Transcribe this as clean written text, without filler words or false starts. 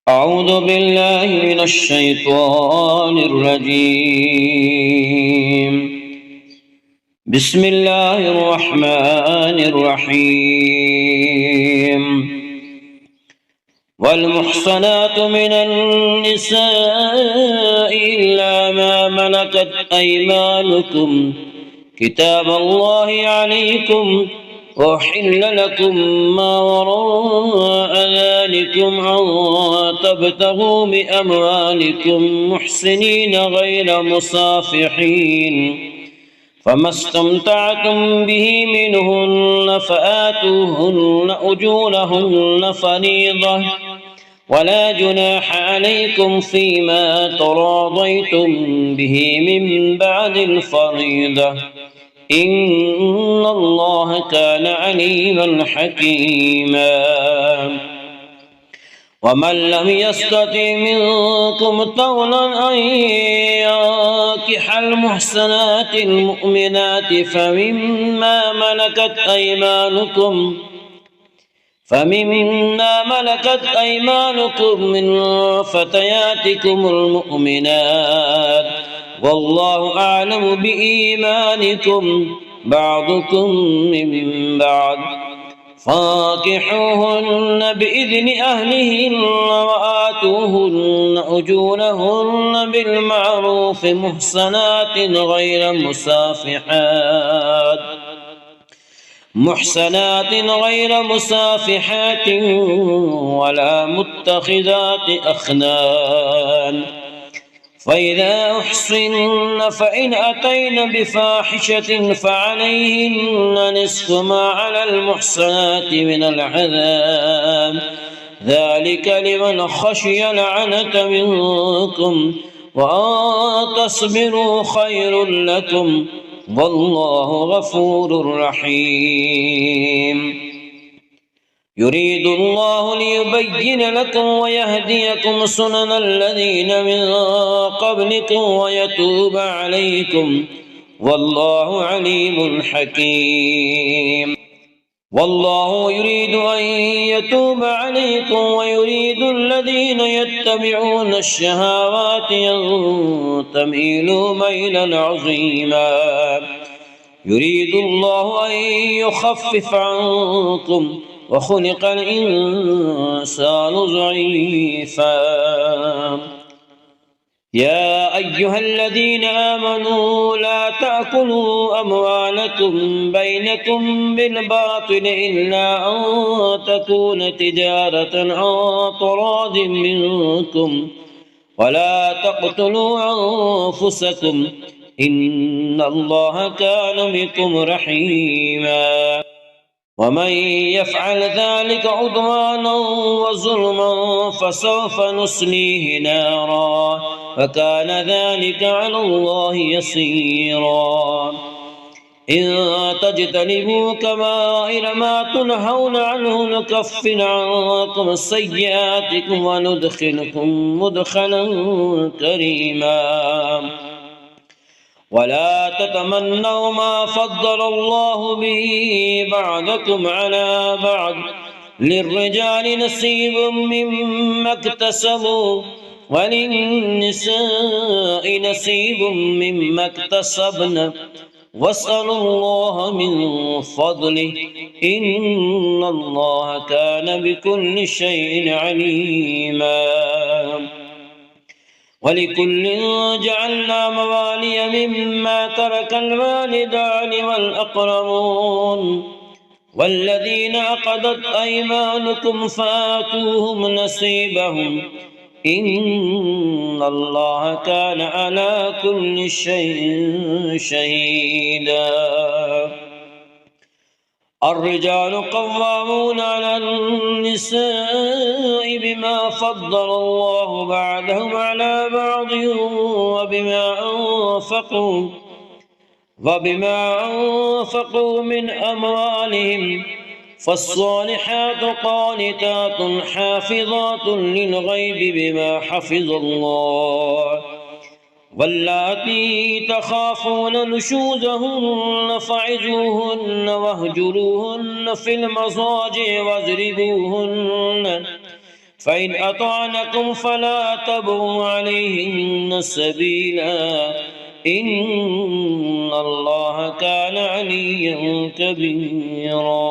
أعوذ بالله من الشيطان الرجيم. بسم الله الرحمن الرحيم. والمحصنات من النساء إلا ما ملكت أيمانكم كتاب الله عليكم، وأحل لكم ما وراء ذلكم أن تبتغوا بأموالكم محسنين غير مصافحين، فما استمتعتم به منهن فآتوهن أجورهن فريضة، ولا جناح عليكم فيما تراضيتم به من بعد الفريضة، إن الله كان عليما حكيما. ومن لم يستطع منكم طولا أن ينكح المحسنات المؤمنات فمما ملكت أيمانكم من فتياتكم المؤمنات، والله أعلم بإيمانكم بعضكم من بعض، فانكحوهن بإذن أهلهن وآتوهن أجورهن بالمعروف محصنات غير مسافحات ولا متخذات أخدان، فإذا أحصن فإن أتين بفاحشة فعليهن نصف ما على المحصنات من العذاب، ذلك لمن خشي العنة منكم، وأن تصبروا خير لكم، والله غفور رحيم. يريد الله ليبين لكم ويهديكم سنن الذين من قبلكم ويتوب عليكم، والله عليم حكيم. والله يريد أن يتوب عليكم ويريد الذين يتبعون الشهوات أن تميلوا ميلا عظيما. يريد الله أن يخفف عنكم وخلق الإنسان ضعيفا. يا أيها الذين آمنوا لا تأكلوا أموالكم بينكم بالباطل إلا أن تكون تجارة عن تراض منكم، ولا تقتلوا أنفسكم إن الله كان بكم رحيما. ومن يفعل ذلك عدوانا وظلما فسوف نصليه نارا، وكان ذلك على الله يسيرا. إن تجتنبوا كبائر ما تنهون عنه نكفر عنكم سيئاتكم وندخلكم مدخلا كريما. ولا تتمنوا ما فضل الله به بعضكم على بعض، للرجال نصيب مما اكتسبوا وللنساء نصيب مما اكتسبن، واسألوا الله من فضله إن الله كان بكل شيء عليما. ولكل جعلنا موالي مما ترك الوالدان والأقربون والذين عقدت أيمانكم فآتوهم نصيبهم إن الله كان على كل شيء شهيدا. الرجال قوامون على النساء بما فضل الله بعضهم على بعض وبما أنفقوا من أموالهم، فالصالحات قانتات حافظات للغيب بما حفظ الله، واللاتي تخافون نشوزهن فعظوهن واهجروهن في المضاجع واضربوهن فإن أطعنكم فلا تبغوا عليهن سبيلا إن الله كان عليا كبيرا.